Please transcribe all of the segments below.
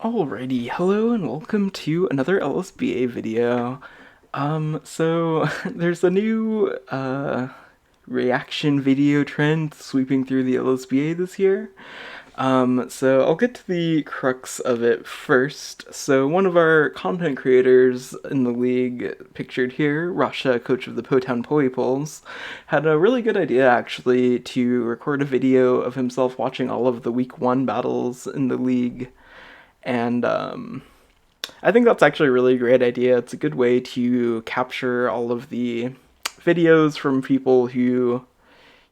Alrighty, hello and welcome to another LSBA video. So there's a new reaction video trend sweeping through the LSBA this year. So I'll get to the crux of it first. So one of our content creators in the league, pictured here, Rashe, coach of the Potown Polypoles, had a really good idea actually to record a video of himself watching all of the week 1 battles in the league. And I think that's actually a really great idea. It's a good way to capture all of the videos from people who,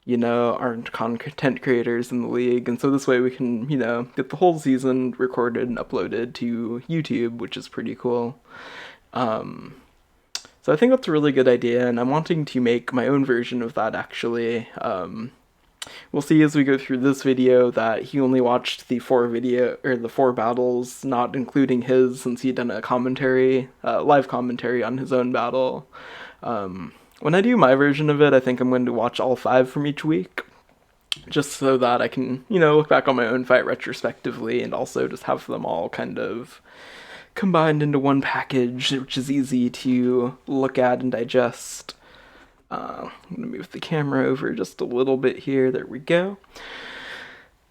aren't content creators in the league. And so this way we can, get the whole season recorded and uploaded to YouTube, which is pretty cool. So I think that's a really good idea, and I'm wanting to make my own version of that actually. We'll see as we go through this video that he only watched the four battles, not including his, since he'd done a live commentary on his own battle. When I do my version of it, I think I'm going to watch all 5 from each week, just so that I can, look back on my own fight retrospectively, and also just have them all kind of combined into one package, which is easy to look at and digest. I'm going to move the camera over just a little bit here. There we go.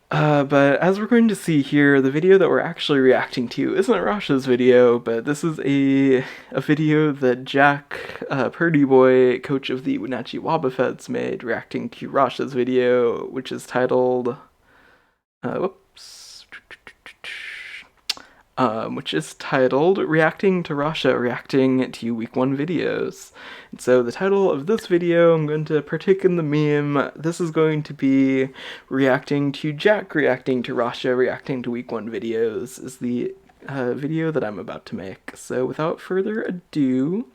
But as we're going to see here, the video that we're actually reacting to isn't Rasha's video, but this is a video that Jack, Purdy Boy, coach of the Wenatchee Wobbuffets, made reacting to Rasha's video, which is titled, Reacting to Rashe Reacting to Week 1 Videos. And so the title of this video, I'm going to partake in the meme. This is going to be reacting to Jack reacting to Rashe reacting to Week 1 Videos, is the video that I'm about to make. So without further ado,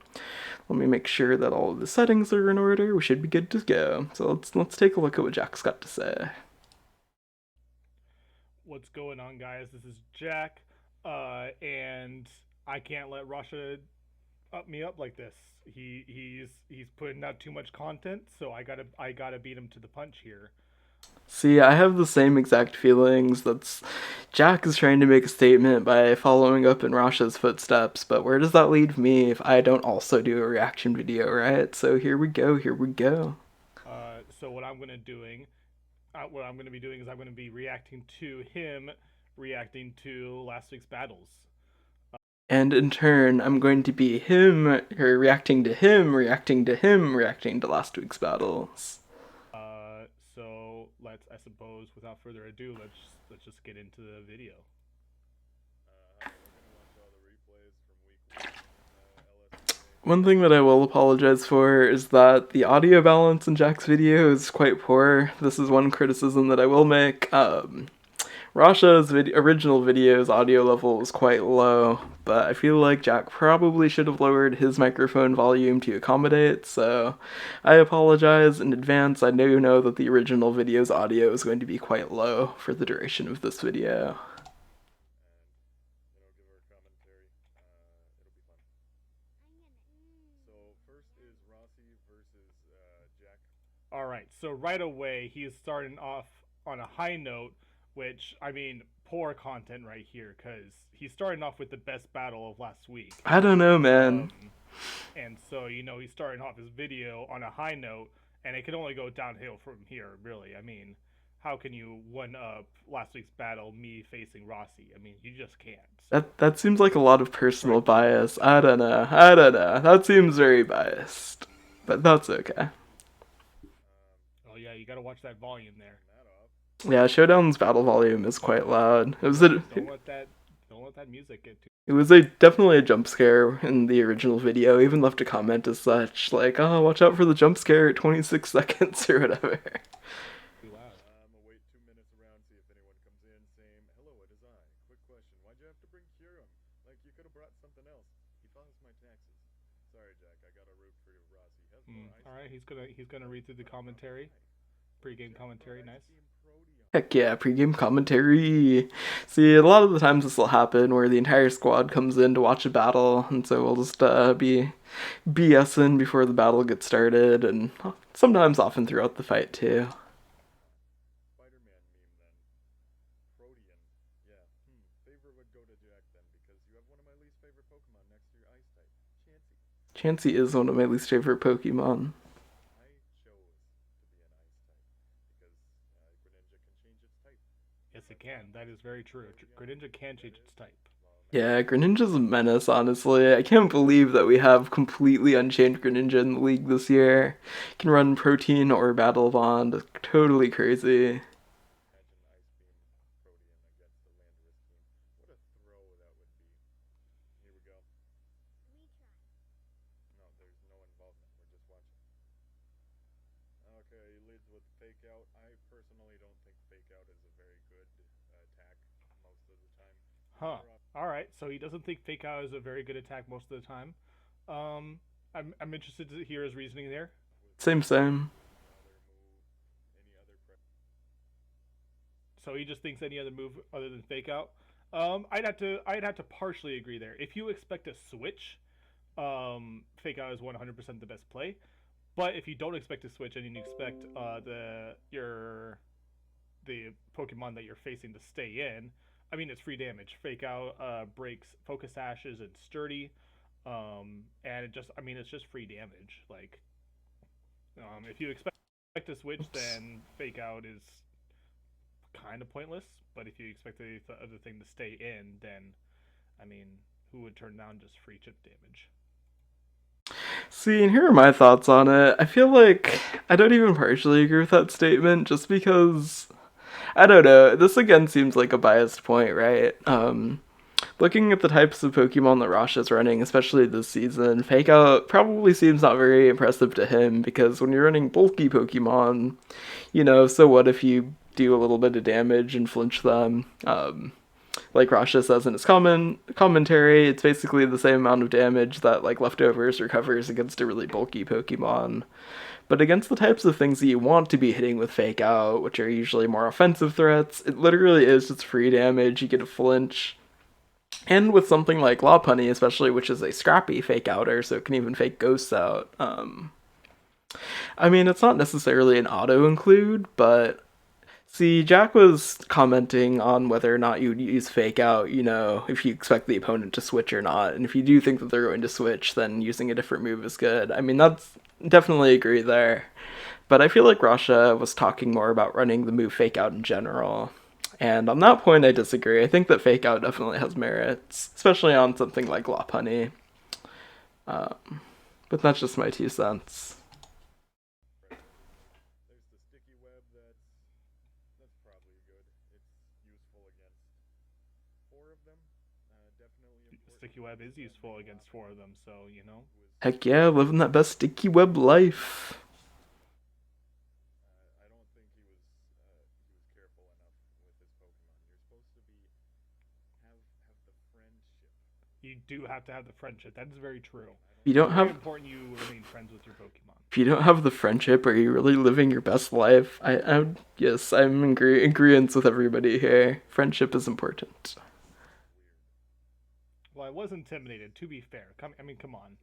let me make sure that all of the settings are in order. We should be good to go. So let's take a look at what Jack's got to say. What's going on, guys? This is Jack, and I can't let Rashe up me up like this. He's putting out too much content, so I gotta beat him to the punch here. See, I have the same exact feelings. Jack is trying to make a statement by following up in Rasha's footsteps, but where does that leave me if I don't also do a reaction video, right? So here we go, here we go. So what I'm gonna be doing is I'm gonna be reacting to him reacting to last week's battles. And in turn, I'm going to be reacting to him, reacting to him, reacting to last week's battles. So I suppose, without further ado, let's just get into the video. One thing that I will apologize for is that the audio balance in Jack's video is quite poor. This is one criticism that I will make. Rasha's original video's audio level was quite low, but I feel like Jack probably should have lowered his microphone volume to accommodate, so I apologize in advance. I know that the original video's audio is going to be quite low for the duration of this video. Alright, so right away he's starting off on a high note, which, I mean, poor content right here, because he's starting off with the best battle of last week. I don't know, man. And so, he's starting off his video on a high note, and it can only go downhill from here, really. I mean, how can you one-up last week's battle, me facing Rashe? I mean, you just can't. That seems like a lot of personal bias. I don't know. That seems very biased. But that's okay. Oh yeah, you gotta watch that volume there. Yeah, Showdown's battle volume is quite loud. Don't let that music get too. It was definitely a jump scare in the original video. I even left a comment as such, like, "Oh, watch out for the jump scare at 26 seconds" or whatever. Too loud. Wait 2 minutes around, see if anyone comes in. Same. Hello, it is I. Quick question: why'd you have to bring Kieran? Like, you could have brought something else. He files my taxes. Sorry, Jack. I got a root for Rashe. All right, he's gonna read through the commentary, pre-game commentary. Nice. Heck yeah, pregame commentary. See, a lot of the times this will happen where the entire squad comes in to watch a battle, and so we'll just be BSing before the battle gets started, and sometimes often throughout the fight too. Spider-Man meme then. Protean. Yeah. favor would go to Jack then, because you have one of my least favorite Pokemon next to your Ice type, Chansey. Chansey is one of my least favorite Pokemon. I chose to be an Ice type because Greninja can change its type. Yes, it can. That is very true. Greninja can change its type. Yeah, Greninja's a menace, honestly. I can't believe that we have completely unchanged Greninja in the league this year. Can run Protein or Battle Bond. Totally crazy. Imagine Ice Beam Protean against the Landorus team. What a throw that would be. Here we go. No, there's no involvement. We're just watching. Okay, he leads with Fake Out. I personally don't think Fake Out is a very good attack most of the time. Huh. All right. So he doesn't think Fake Out is a very good attack most of the time. Um, I'm interested to hear his reasoning there. Same, same. So he just thinks any other move other than Fake Out. I'd have to partially agree there. If you expect a switch, Fake Out is 100% the best play. But if you don't expect a switch and you expect the Pokemon that you're facing to stay in, I mean it's free damage. Fake Out breaks Focus Ashes and Sturdy, and it's just free damage. Like, if you expect a switch, then Fake Out is kind of pointless. But if you expect the other thing to stay in, then I mean, who would turn down just free chip damage? See, and here are my thoughts on it. I feel like I don't even partially agree with that statement just because I don't know. This again seems like a biased point, right? Looking at the types of Pokemon that Rashe is running, especially this season, Fake Out probably seems not very impressive to him because when you're running bulky Pokemon, so what if you do a little bit of damage and flinch them? Like Rasha says in his commentary, it's basically the same amount of damage that like Leftovers recovers against a really bulky Pokemon. But against the types of things that you want to be hitting with Fake Out, which are usually more offensive threats, it literally is just free damage. You get a flinch. And with something like Lopunny, especially, which is a scrappy Fake Outer, so it can even fake ghosts out. I mean, it's not necessarily an auto include, but see, Jack was commenting on whether or not you'd use Fake Out, if you expect the opponent to switch or not. And if you do think that they're going to switch, then using a different move is good. I mean, that's definitely agree there. But I feel like Rasha was talking more about running the move Fake Out in general. And on that point, I disagree. I think that Fake Out definitely has merits, especially on something like Lopunny. But that's just my 2 cents. There's the Sticky Web that's probably good. It's useful against 4 of them. Definitely important. Sticky Web is useful against 4 of them, so Heck yeah, living that best Sticky Web life. I don't think he was careful enough with his Pokemon. You're supposed to be have the friendship. You do have to have the friendship. That is very true. If you don't It's have very important you remain friends with your Pokemon. if you don't have the friendship, are you really living your best life? Yes, I'm in agreement with everybody here. Friendship is important. Well, I was intimidated. To be fair, come on.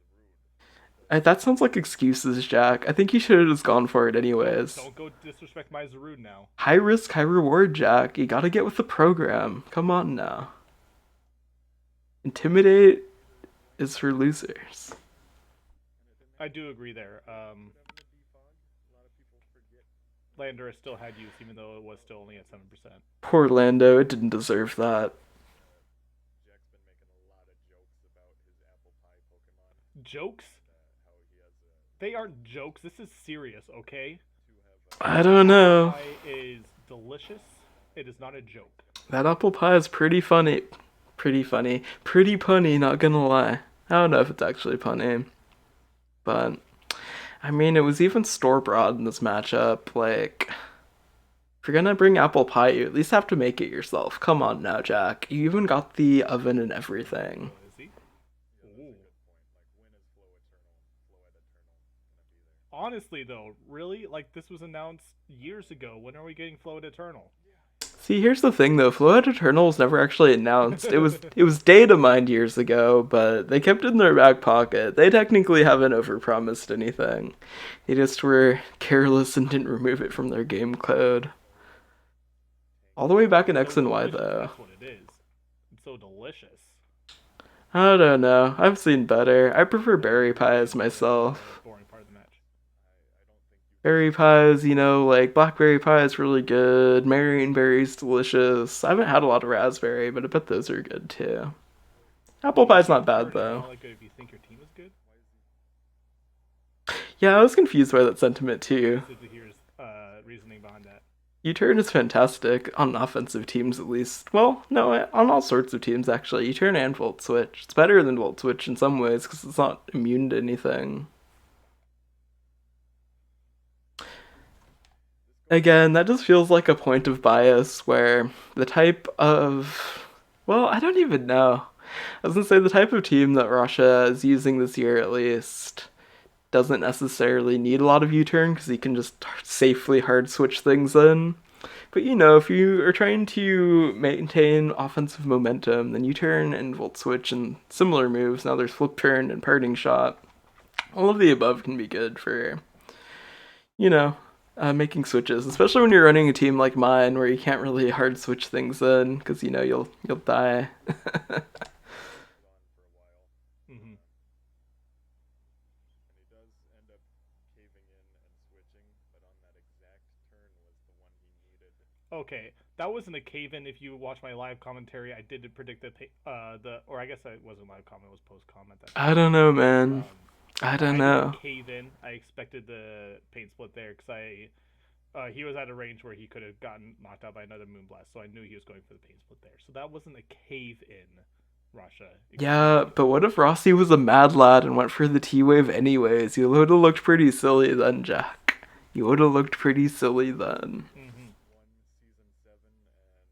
That sounds like excuses, Jack. I think you should have just gone for it anyways. Don't go disrespect my Zarude now. High risk, high reward, Jack. You gotta get with the program. Come on now. Intimidate is for losers. I do agree there. Landorus still had use, even though it was still only at 7%. Poor Lando, it didn't deserve that. Jack's been making a lot of jokes about his apple pie Pokemon. Jokes? How he has They aren't jokes. This is serious, okay? I don't know. Apple pie is delicious. It is not a joke. That apple pie is pretty funny. Pretty funny. Pretty punny, not gonna lie. I don't know if it's actually punny. But, I mean, it was even store-bought in this matchup. Like, if you're gonna bring apple pie, you at least have to make it yourself. Come on now, Jack. You even got the oven and everything. Is he? Ooh. Honestly, though, really? Like, this was announced years ago. When are we getting Float Eternal? See, here's the thing though, Flood Eternal was never actually announced. It was data mined years ago, but they kept it in their back pocket. They technically haven't overpromised anything. They just were careless and didn't remove it from their game code. All the way back in X and Y though. That's what it is. It's so delicious. I don't know. I've seen better. I prefer What did berry you think pies was the myself. boring part of the match? I don't think you can Berry pies, like blackberry pie is really good. Marionberry's delicious. I haven't had a lot of raspberry, but I bet those are good too. Apple Oh, pie's you not bad turn though. not like good if you think your team is good. why is he Yeah, I was confused by that sentiment too. Interested to hear his reasoning behind that. U-turn is fantastic on offensive teams, at least. Well, no, on all sorts of teams actually. U-turn and volt switch. It's better than volt switch in some ways because it's not immune to anything. this goes back Again, that just feels like a point of bias where the type of, well, I don't even know. I was gonna say the type of team that Russia is using this year, at least, doesn't necessarily need a lot of U-turn because he can just safely hard switch things in. But if you are trying to maintain offensive momentum, then U-turn and volt switch and similar moves. Now there's flip turn and parting shot. All of the above can be good for you know making switches, especially when you're running a team like mine where you can't really hard switch things in because you'll die. on for a while, Hmm. and he does end up caving in and switching, but on that exact turn was the one he needed. Okay, that wasn't a cave in. If you watch my live commentary, I did predict the or I guess it wasn't live comment, it was post comment that I time. don't know, man. Um, I but don't I didn't know. cave in. I expected the paint split there because he was at a range where he could have gotten knocked out by another moonblast, so I knew he was going for the paint split there. So that wasn't a cave in, Rasha. Excuse Yeah, you. but what if Rossi was a mad lad and went for the T wave anyways? You would have looked pretty silly then, Jack. You would have looked pretty silly then. Mm-hmm. Won season 7, and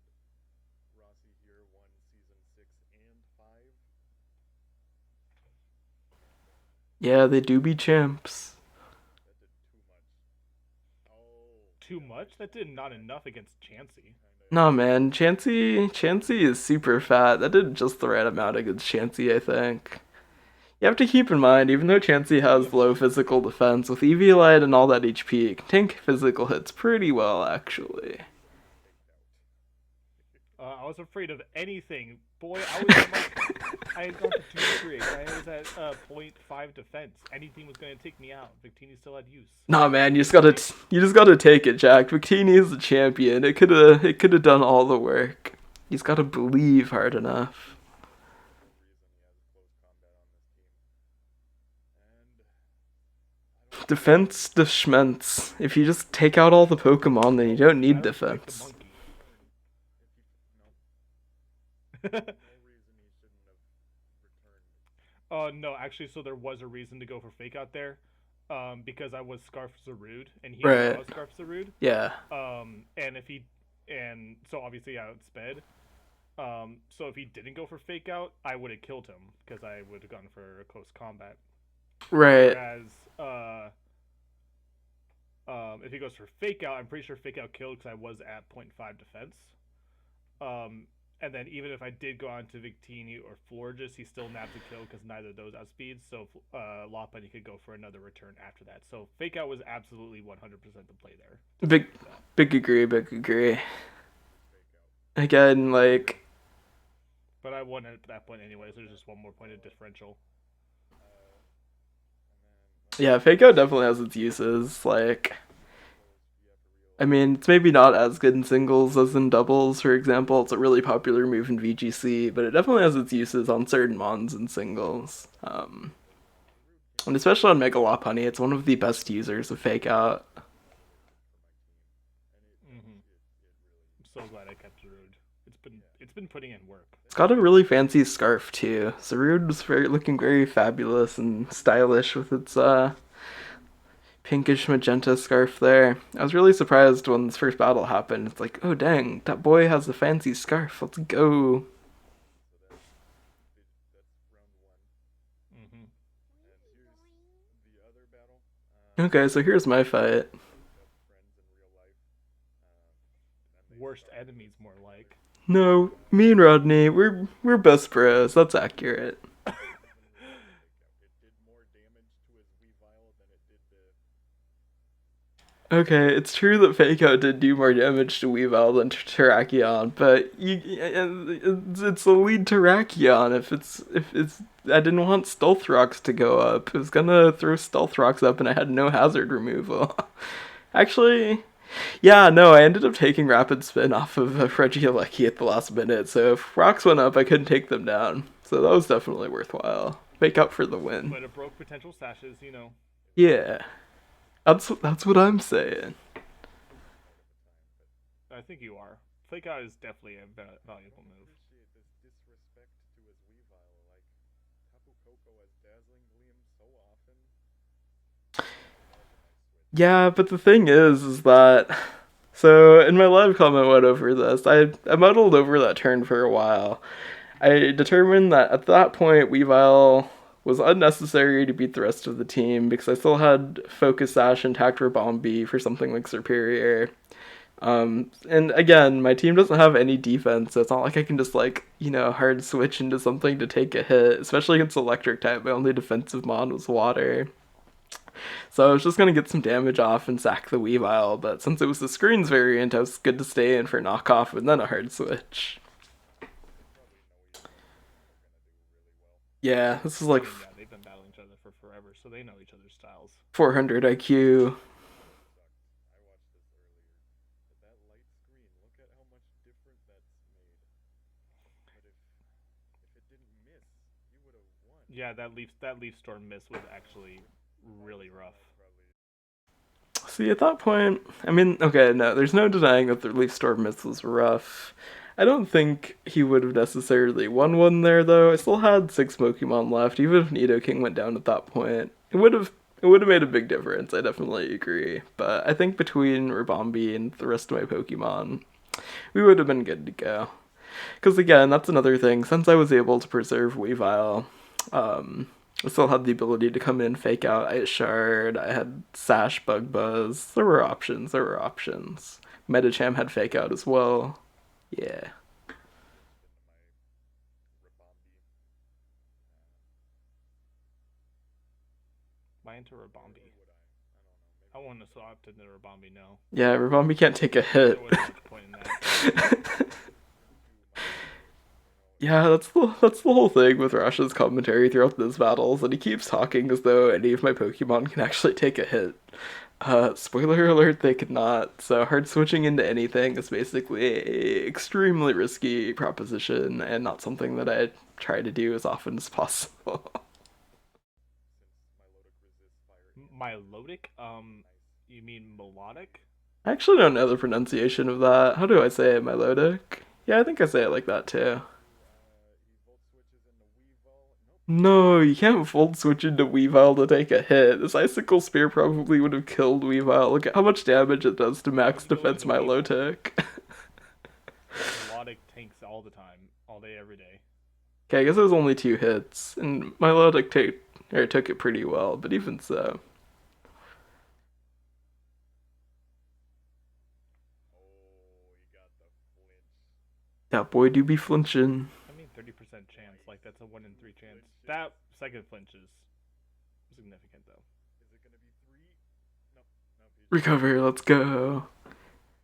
Rossi here won season 6 and 5. Yeah, they do be champs. That did too much. Oh, Too yeah, much? That did not enough against Chansey. kind of. No, man, Chansey is super fat. That did just the right amount against Chansey, I think. You have to keep in mind, even though Chansey has low physical defense, with EV Light and all that HP, it can tank physical hits pretty well, actually. Faked out. I was afraid of anything. Boy, I was at my. I had gone for 2 3. I was at .5 defense. Anything was going to take me out. Victini still had use. Nah, man, you just gotta take it, Jack. Victini is the champion. It could have done all the work. He's gotta believe hard enough. No reason he has close combat on this team. And I don't know. Defense de schmentz. If you just take out all the Pokemon, then you don't I need don't like the defense. monkey. If you no, there's no reason he shouldn't have returned. No, actually, so there was a reason to go for fake out there, because I was Scarf Zarude, and he knew I Right. was Scarf Zarude. Yeah. And if he, and so obviously I outsped. So if he didn't go for fake out, I would have killed him because I would have gone for a close combat. Right. Whereas, if he goes for fake out, I'm pretty sure fake out killed because I was at .5 defense. And then even if I did go on to Victini or Florges, he still nabs a kill because neither of those outspeeds. So Lopunny could go for another return after that. So fake out was absolutely 100% the play there. Big, big agree. Big agree. Fake out. Again, like But I won at that point anyways. There's just one more point of differential. And then yeah, fake out definitely has its uses. Like, you have to I realize mean, it's maybe not as good in singles as in doubles, for example. It's a really popular move in VGC, but it definitely has its uses on certain mons in singles. Zarude came And in especially on Mega Lopunny, it's one of the best users of fake out. for my team, and Mm-hmm. it I'm really so glad I kept Zarude. It's been putting in work. It's got a really fancy scarf too. Zarude's looking very fabulous and stylish with its pinkish magenta scarf there. I was really surprised when this first battle happened. It's like, oh dang, that boy has a fancy scarf. Let's go. so that's round 1. Mm-hmm. And here's the other battle. Okay, so here's my fight. Straight up friends in real life. And then they Worst start enemies, more like. No, me and Rodney, we're best bros. That's accurate. even with fake out. It did more damage to his Weavile than it did to Okay, it's true that Fake Out did do more damage to Weavile than Terrakion, but it's the lead Terrakion. If it's I didn't want Stealth Rocks to go up. I was gonna throw Stealth Rocks up, and I had no hazard removal. Actually, yeah, no, I ended up taking Rapid Spin off of Regieleki at the last minute, so if rocks went up, I couldn't take them down. So that was definitely worthwhile. Make up for the win. But it broke potential sashes, you know. Yeah, that's what I'm saying. I think you are. Fake out is definitely a valuable don't move. appreciate this disrespect to his Weavile. Like, Tapu Koko has Dazzling Gleam so often. That was a nice switch. Yeah, but the thing is that so in my live comment went over this. I muddled over that turn for a while. I determined that at that point Weavile was unnecessary to beat the rest of the team because I still had Focus Sash and Tactor Bombi for something like Superior. And again, my team doesn't have any defense, so it's not like I can just hard switch into something to take a hit, especially against Electric type. My only defensive mon was Water. So I was just gonna get some damage off and sack the Weavile, but since it was the screens variant, I was good to stay in for knockoff and then a hard switch. They probably know each other and are gonna do really well. Yeah, this is I like mean, yeah, they've been battling each other for forever, so they know each other's styles. 400 IQ. That sucked. I watched this earlier. But that light screen, look at how much different that's made. But if it didn't miss, you would have won. Yeah, that leaf storm miss was actually That really was rough. probably See, at that point, I mean, okay, no, there's no denying that the Leaf Storm miss was rough. I don't think he would have necessarily won one there, though. I still had six Pokemon left, even if Nidoking went down at that point. It would have made a big difference. I definitely agree, but I think between Ribombee and the rest of my Pokemon, we would have been good to go. Because again, that's another thing. Since I was able to preserve Weavile, um, I still had the ability to come in, fake out. I had Shard, I had Sash, Bug Buzz. There were options. There were options. Metacham had fake out as well. Yeah. switched into my Rabombi. Why into Or Rabombi? would I? I don't know. I Maybe I wouldn't have should. swapped into Rabombi now. Yeah, Ribombee can't take a There hit. wasn't much point in that. Too much. Yeah, that's the whole thing with Rashe's commentary throughout those battles, and he keeps talking as though any of my Pokemon can actually take a hit. Spoiler alert, they could not. So hard switching into anything is basically a extremely risky proposition, and not something that I try to do as often as possible. Since Milotic resists fire and wind. Milotic? Nice. You mean melodic? I actually don't know the pronunciation of that. How do I say it, Milotic? Yeah, I think I say it like that too. He volt switches into Weavile. Nope, he doesn't. No, you can't Volt Switch into Weavile to take a hit. This Icicle Spear probably would have killed Weavile. Look at how much damage it does to Why max would you go defense into Weavile? Milotic. Melodic tanks all the time, all day, every day. Okay, I guess it was only two hits, and Milotic took it pretty well, but even so. Oh, he got the flinch. That boy do be flinching. I mean, 30% chance. Nice. Like, that's a 1 in 3 chance. Flinches. That second flinch is significant, though. Is it gonna be three? Nope. Nope. He just Recover, let's go.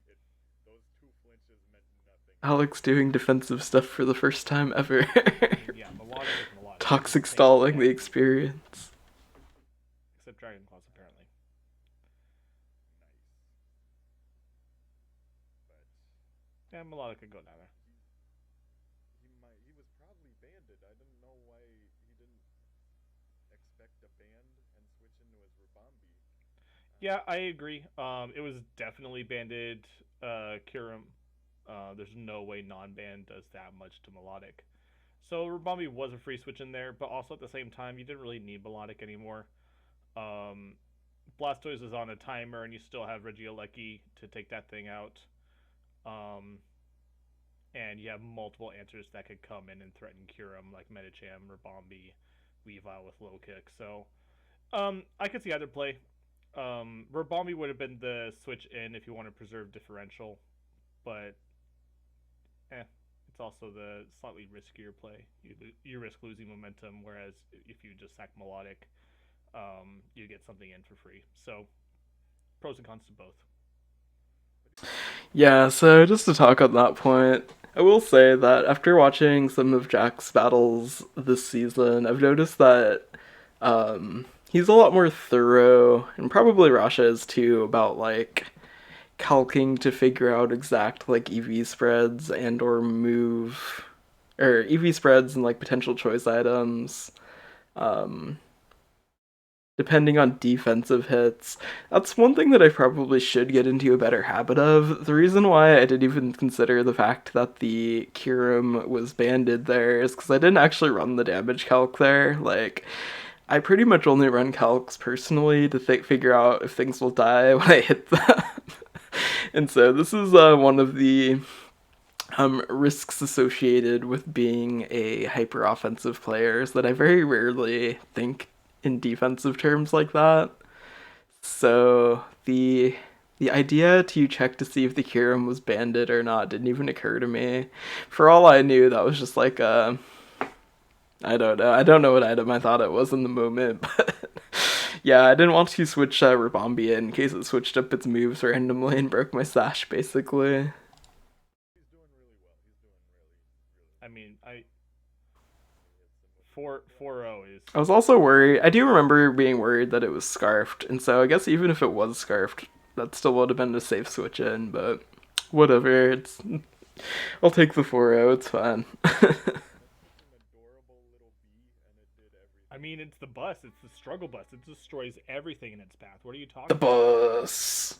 it. Those two flinches meant nothing. Alex doing defensive stuff for the first time ever. I mean, yeah, melodic is melodic. It Toxic just takes stalling the damage. experience. Except Dragon Claws, apparently. Nice. But Yeah, melodic could go down there. he was probably banded. I didn't know why he didn't expect a band and switch into his Rabombi. Yeah, I agree. It was definitely banded Kirim. There's no way non-band does that much to melodic. So Rabombi was a free switch in there, but also at the same time, you didn't really need melodic anymore. Um, Blastoise is on a timer, and you still have Regieleki to take that thing out. Um, and you have multiple answers that could come in and threaten Kirim, like Metacham, Rabombi, Weavile with low kick. So I could see either play. Rabombi would have been the switch in if you want to preserve differential, but it's also the slightly riskier play. You risk losing momentum, whereas if you just sack melodic, you get something in for free. So pros and cons to both. Yeah, so just to talk on that point, I will say that after watching some of Jack's battles this season, I've noticed that he's a lot more thorough, and probably Rasha is too, about like calking to figure out exact like EV spreads and or move or EV spreads and like potential choice items. Um, Depending on defensive hits. That's one thing that I probably should get into a better habit of. The reason why I didn't even consider the fact that the Kirim was banded there is because I didn't actually run the damage calc there. Like, I pretty much only run calcs personally to figure out if things will die when I hit them. And so this is one of the risks associated with being a hyper offensive player is that I very rarely think in defensive terms like that. So the idea to check to see if the Kirim was banded or not didn't even occur to me. For all I knew, that was just like a I don't know. I don't know what item I thought it was in the moment, but yeah, I didn't want to switch Rabambia in case it switched up its moves randomly and broke my stash basically. He's doing really well. He's doing really, I mean, I really well. 4-0 is I was also worried. I do remember being worried that it was scarfed, and so I guess even if it was scarfed, that still would have been a safe switch in. But whatever. I'll take the 4-0. It's fine. That's such an adorable little bee, and it did I everything. mean, it's the bus. It's the struggle bus. It destroys everything in its path. What are you The talking about? bus.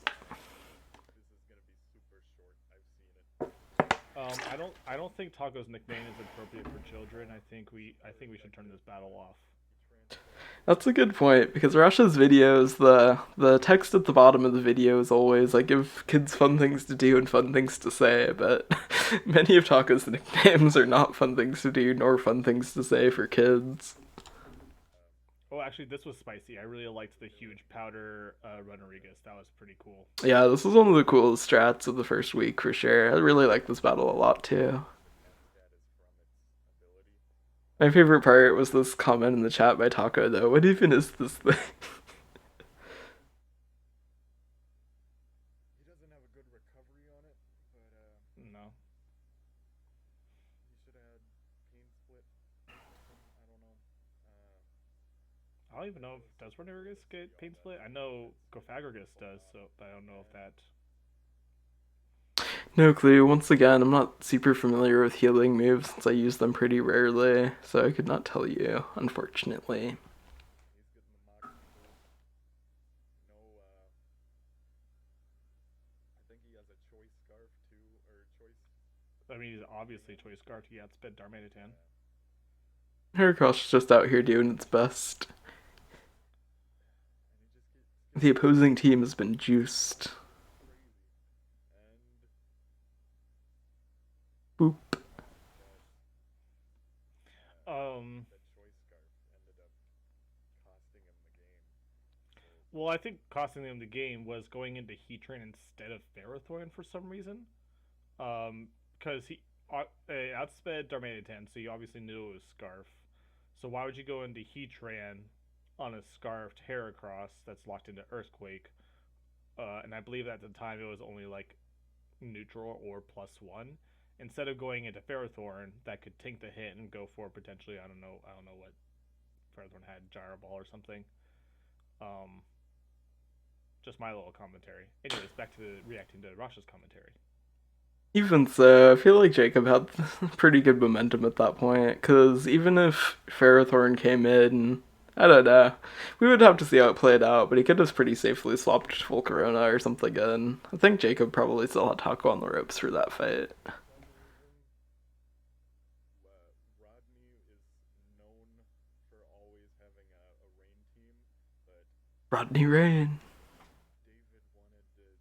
This is gonna be super short. I've seen it. I don't think Taco's nickname is appropriate for children. I think we should turn this battle off. He transformed. That's a good point because Russia's videos, the text at the bottom of the video is always like give kids fun things to do and fun things to say, but many of Taco's nicknames are not fun things to do nor fun things to say for kids. Oh, actually, this was spicy. I really liked the huge powder Rodriguez. That was pretty cool. Yeah, this is one of the coolest strats of the first week for sure. I really like this battle a lot too. And that is from its ability. My favorite part was this comment in the chat by Taco though. What even is this thing? He doesn't have a good recovery on it, but No. he should add pain split or something. I don't know. I don't even know if does Rodriguez get pain split. I know Gofagrigus does, so but I don't know if that. No clue. Once again, I'm not super familiar with healing moves since I use them pretty rarely, so I could not tell you, unfortunately. He's getting the mock control. No, I think he has a choice scarf too, or choice. I mean, he's obviously choice guard. He outsped Darmanitan. Heracross is just out here doing its best. And he just The gets opposing team has been juiced. crazy. And Boop. oh my gosh, Um. that choice scarf ended up costing him the game. So Well, I think costing him the game was going into Heatran instead of Ferrothorn for some reason. Because he outsped Darmanitan, so you obviously knew it was Scarf. So why would you go into Heatran on a Scarfed Heracross that's locked into Earthquake? And I believe at the time it was only like neutral or +1. Instead of going into Ferrothorn that could tank the hit and go for potentially I don't know what Ferrothorn had, Gyro Ball or something. Um, just my little commentary. Anyways, back to reacting to Rasha's commentary. Even so, I feel like Jacob had pretty good momentum at that point, because even if Ferrothorn came in, I don't know, we would have to see how it played out, but he could have pretty safely swapped full Corona or something in. I think Jacob probably still had Taco on the ropes for that fight. one reason Rodney is known for always having a rain team, but Rodney Rain. David wanted to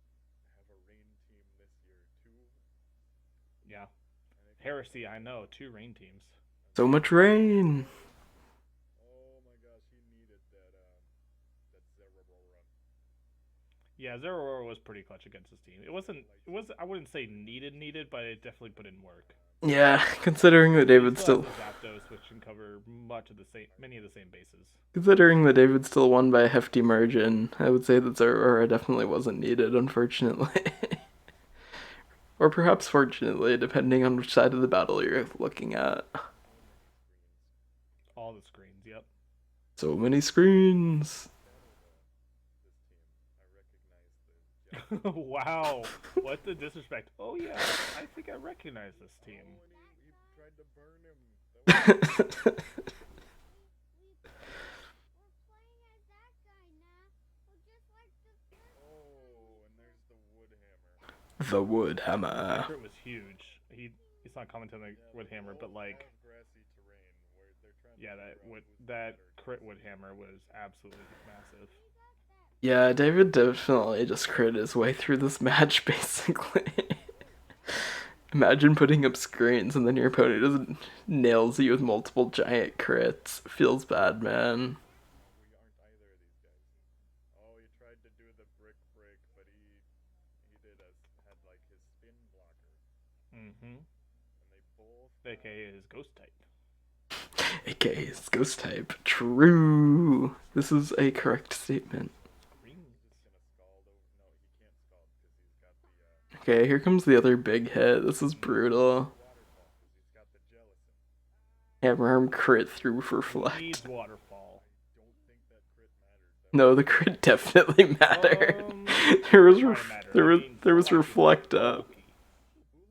have a rain team this year too, Yeah. and it kind of Heresy, I know. 2 rain teams. So much rain. oh my gosh, he needed that Zerabro run. Yeah, Zeraora was pretty clutch against his team. It wasn't. It was. I wouldn't say needed, but it definitely put in work. Yeah, considering that He David still still. has the Zapdos, which can cover much of the same, many of the same bases. Considering that David still won by a hefty margin, I would say that Aurora definitely wasn't needed, unfortunately. Or perhaps fortunately, depending on which side of the battle you're looking at. All the screens, yep. So many screens. Wow, what the disrespect. Oh yeah, I think I recognize this team. He tried to burn him. Oh, and there's the wood hammer. The wood That hammer. crit was huge. He's not commenting on the wood hammer, but like, Grassy terrain where they're trying yeah, that crit wood hammer was absolutely massive. Yeah, David definitely just crit his way through this match, basically. Imagine putting up screens and then your opponent just nails you with multiple giant crits. Feels bad, man. We aren't either of these guys. Oh, he tried to do the brick break, but had like his spin blocker. Mm-hmm. And they both AKA his ghost type. AKA his ghost type. True. This is a correct statement. Okay, here comes the other big hit. This is brutal. Hammer crit through reflect. Needs waterfall. No, the crit definitely mattered. There was reflect up.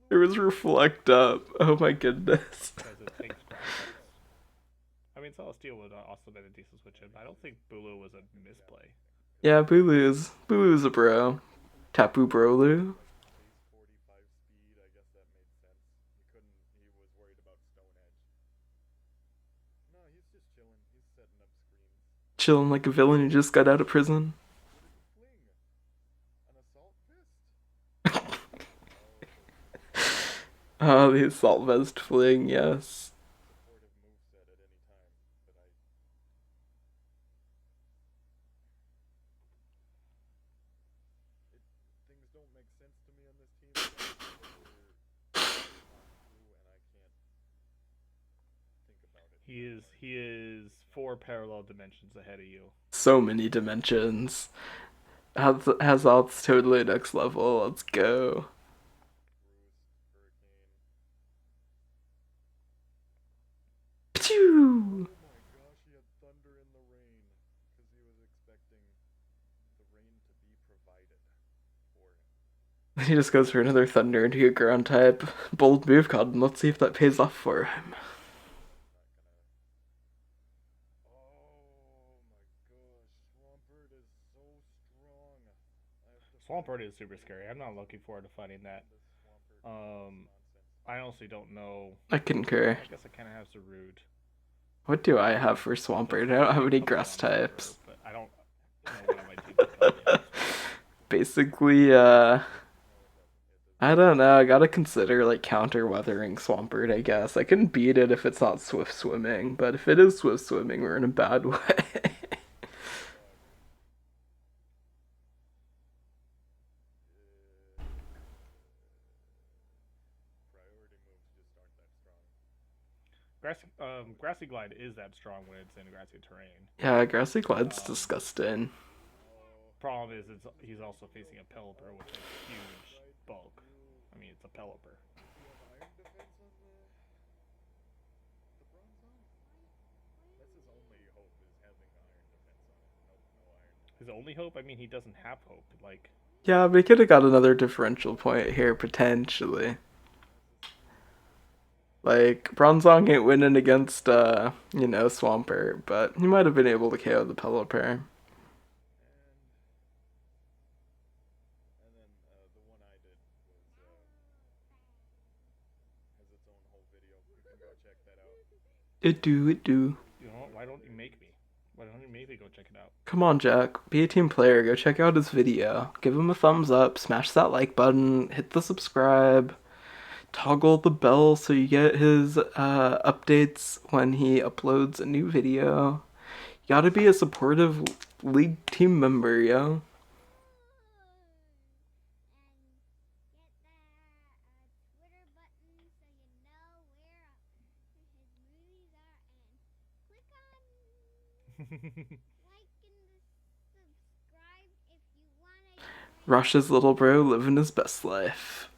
There was reflect up. Oh my goodness. I mean, Celestial would also been a decent switch in, but I don't think Bulu was a misplay. Yeah, Bulu's a bro. Tapu Brolu. Chilling like a villain who just got out of prison. Oh, the assault vest fling, yes. Things don't make sense to me on this team. And I can't think about it. He is 4 parallel dimensions ahead of you. So many dimensions. Hazard's totally next level. Let's go. Pew! Oh my gosh, he had thunder in the rain because he was expecting the rain to be provided for him. He just goes for another thunder into a ground type. Bold move, Cotton. Let's see if that pays off for him. Swampert is super scary. I'm not looking forward to fighting that. I honestly don't know. I concur. I guess I kind of have Zarude. What do I have for Swampert? I don't have any grass types. But I don't know what I might do. Basically, I don't know. I gotta consider like counter weathering Swampert, I guess. I can beat it if it's not swift swimming, but if it is swift swimming, we're in a bad way. Grassy Glide is that strong when it's in grassy terrain. Yeah, Grassy Glide's disgusting. Problem is, he's also facing a Pelipper with a huge bulk. I mean, it's a Pelipper. His only hope? I mean, he doesn't have hope. Like. Yeah, we could have got another differential point here potentially. Like, Bronzong ain't winning against, Swampert, but he might have been able to KO the Pelipper. It do. You know, why don't you make me? Why don't you maybe go check it out? Come on, Jack. Be a team player. Go check out his video. Give him a thumbs up. Smash that like button. Hit the subscribe. Toggle the bell so you get his updates when he uploads a new video. You gotta be a supportive league team member, yo. Rashe's little bro living his best life.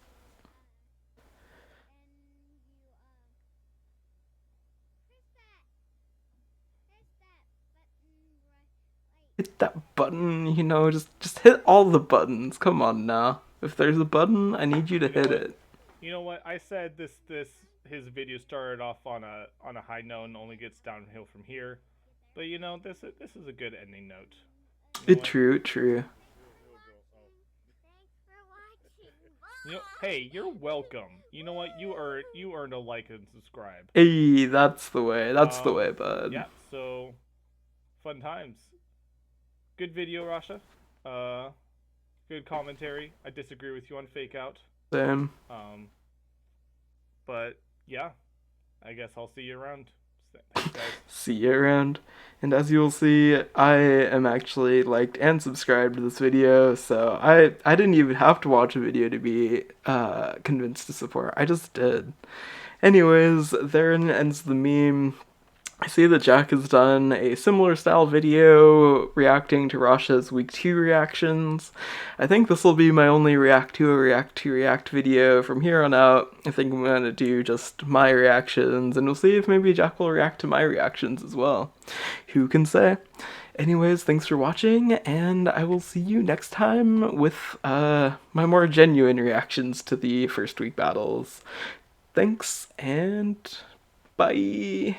Hit that button, just hit all the buttons. Come on now. If there's a button, I need you to You know hit what? it. You know what? I said this his video started off on a high note and only gets downhill from here. But you know, this is a good ending note. You know It what? true, true. He'll go. Oh, You know, hey, you're welcome. You know what? You earned a like and subscribe. Hey, that's the way. That's the Um, way, bud. yeah. So fun times. Good video, Rasha. Uh, good commentary. I disagree with you on Fake Out. Same. Um, but yeah, I guess I'll see you around. Thanks, guys. See you around. And as you'll see, I am actually liked and subscribed to this video, so I didn't even have to watch a video to be convinced to support. I just did. Anyways, therein ends the meme. I see that Jack has done a similar style video reacting to Rasha's week 2 reactions. I think this will be my only react to a react video from here on out. I think I'm gonna do just my reactions, and we'll see if maybe Jack will react to my reactions as well. Who can say? Anyways, thanks for watching, and I will see you next time with my more genuine reactions to the first week battles. Thanks, and bye!